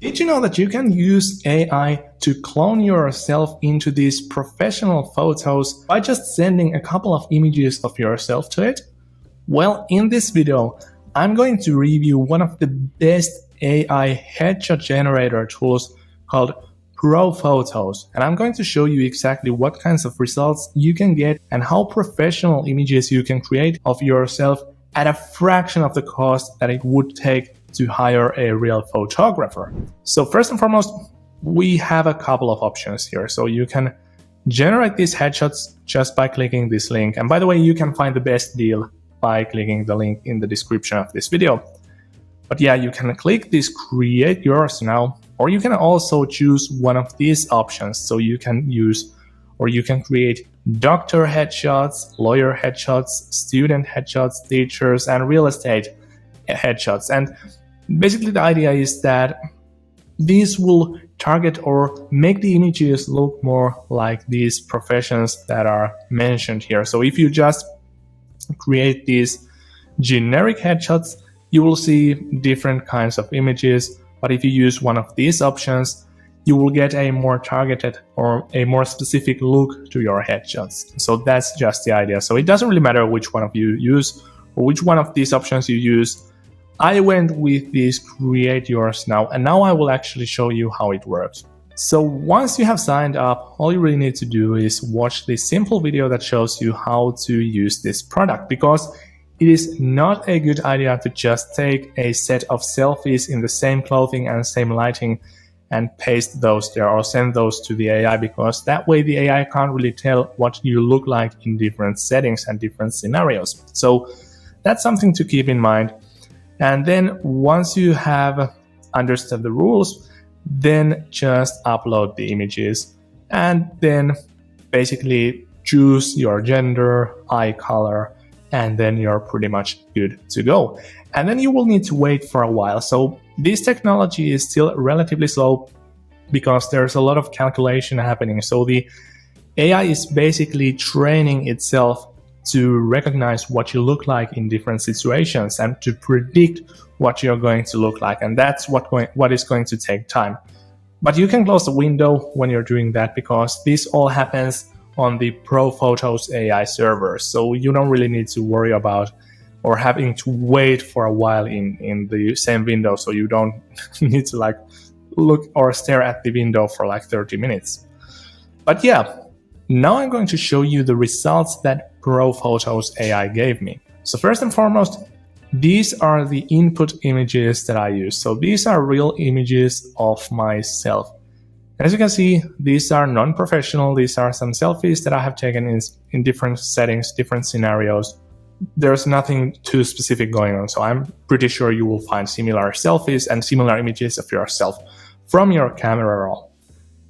Did you know that you can use AI to clone yourself into these professional photos by just sending a couple of images of yourself to it? Well, in this video, I'm going to review one of the best AI headshot generator tools called ProPhotos, and I'm going to show you exactly what kinds of results you can get and how professional images you can create of yourself at a fraction of the cost that it would take to hire a real photographer. So first and foremost, we have a couple of options here. So you can generate these headshots just by clicking this link. And by the way, you can find the best deal by clicking the link in the description of this video. But yeah, you can click this create yours now, or you can also choose one of these options. So you can use, or you can create doctor headshots, lawyer headshots, student headshots, teachers, and real estate headshots. And basically the idea is that these will target or make the images look more like these professions that are mentioned here. So if you just create these generic headshots, you will see different kinds of images. But if you use one of these options, you will get a more targeted or a more specific look to your headshots. So that's just the idea. So it doesn't really matter which one of you use or which one of these options you use. I went with this create yours now, and now I will actually show you how it works. So once you have signed up, all you really need to do is watch this simple video that shows you how to use this product, because it is not a good idea to just take a set of selfies in the same clothing and same lighting and paste those there or send those to the AI, because that way the AI can't really tell what you look like in different settings and different scenarios. So that's something to keep in mind. And then once you have understood the rules, then just upload the images and then basically choose your gender, eye color, and then you're pretty much good to go. And then you will need to wait for a while. So this technology is still relatively slow because there's a lot of calculation happening. So the AI is basically training itself to recognize what you look like in different situations and to predict what you're going to look like. And that's what is going to take time. But you can close the window when you're doing that, because this all happens on the ProPhotos AI server. So you don't really need to worry about or having to wait for a while in the same window. So you don't need to like look or stare at the window for like 30 minutes. But yeah, now I'm going to show you the results that ProPhotos AI gave me. So first and foremost, these are the input images that I use. So these are real images of myself. And as you can see, these are non-professional. These are some selfies that I have taken in different settings, different scenarios. There's nothing too specific going on. So I'm pretty sure you will find similar selfies and similar images of yourself from your camera roll.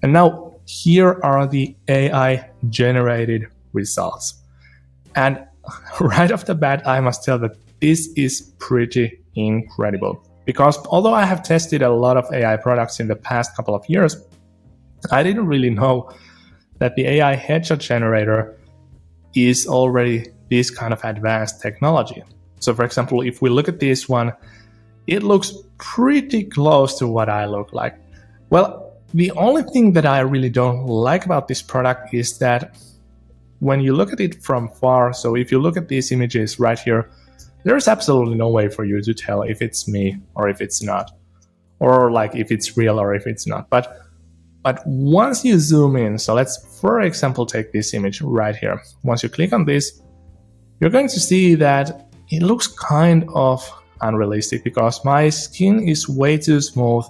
And now here are the AI generated results. And right off the bat, I must tell that this is pretty incredible, because although I have tested a lot of AI products in the past couple of years, I didn't really know that the AI headshot generator is already this kind of advanced technology. So for example, if we look at this one, it looks pretty close to what I look like. Well, the only thing that I really don't like about this product is that when you look at it from far, so if you look at these images right here, there's absolutely no way for you to tell if it's me or if it's not, or like if it's real or if it's not. But once you zoom in, so let's for example take this image right here. Once you click on this, you're going to see that it looks kind of unrealistic because my skin is way too smooth.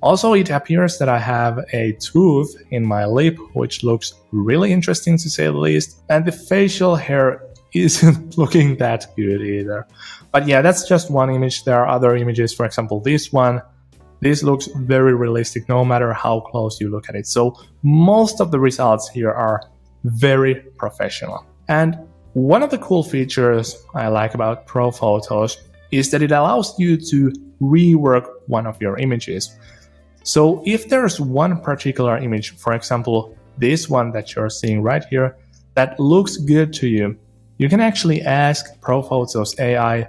Also, it appears that I have a tooth in my lip, which looks really interesting to say the least. And the facial hair isn't looking that good either. But yeah, that's just one image. There are other images, for example, this one. This looks very realistic no matter how close you look at it. So most of the results here are very professional. And one of the cool features I like about ProPhotos is that it allows you to rework one of your images. So if there's one particular image, for example, this one that you're seeing right here, that looks good to you, you can actually ask ProPhotos AI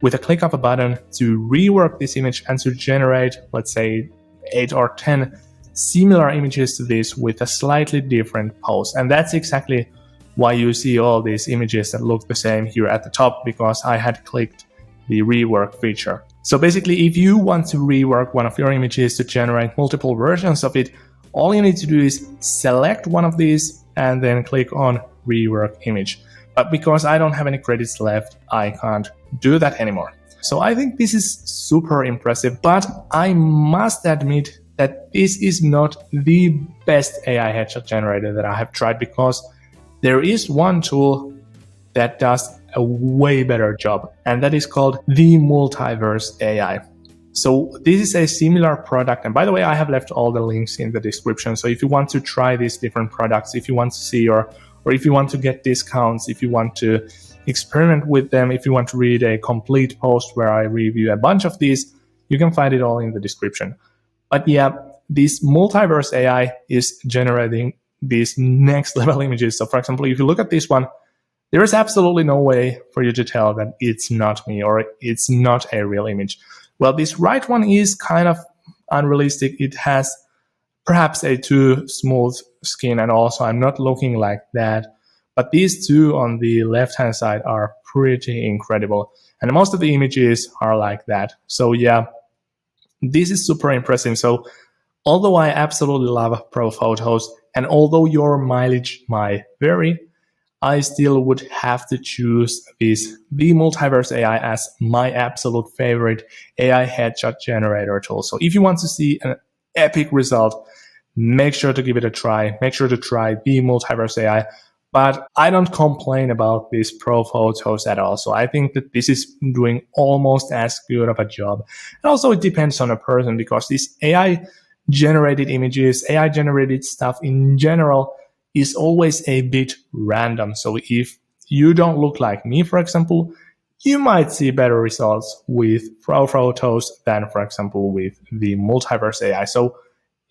with a click of a button to rework this image and to generate, let's say, 8 or 10 similar images to this with a slightly different pose. And that's exactly why you see all these images that look the same here at the top, because I had clicked the rework feature. So basically, if you want to rework one of your images to generate multiple versions of it, all you need to do is select one of these and then click on rework image. But because I don't have any credits left, I can't do that anymore. So I think this is super impressive, but I must admit that this is not the best AI headshot generator that I have tried, because there is one tool that does a way better job, and that is called the Multiverse AI. So this is a similar product, and by the way, I have left all the links in the description. So if you want to try these different products, if you want to see or if you want to get discounts, if you want to experiment with them, if you want to read a complete post where I review a bunch of these, you can find it all in the description. But yeah, this Multiverse AI is generating these next level images. So for example, if you look at this one, there is absolutely no way for you to tell that it's not me or it's not a real image. Well, this right one is kind of unrealistic. It has perhaps a too smooth skin, and also I'm not looking like that. But these two on the left-hand side are pretty incredible. And most of the images are like that. So yeah, this is super impressive. So although I absolutely love ProPhotos, and although your mileage might vary, I still would have to choose the Multiverse AI as my absolute favorite AI headshot generator tool. So if you want to see an epic result, make sure to give it a try. Make sure to try the Multiverse AI. But I don't complain about this ProPhotos at all. So I think that this is doing almost as good of a job. And also it depends on a person, because these AI generated images, AI generated stuff in general is always a bit random. So if you don't look like me, for example, you might see better results with ProPhotos than, for example, with the Multiverse AI. So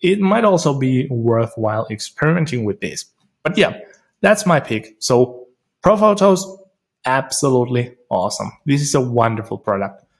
it might also be worthwhile experimenting with this. But yeah, that's my pick. So ProPhotos, absolutely awesome. This is a wonderful product.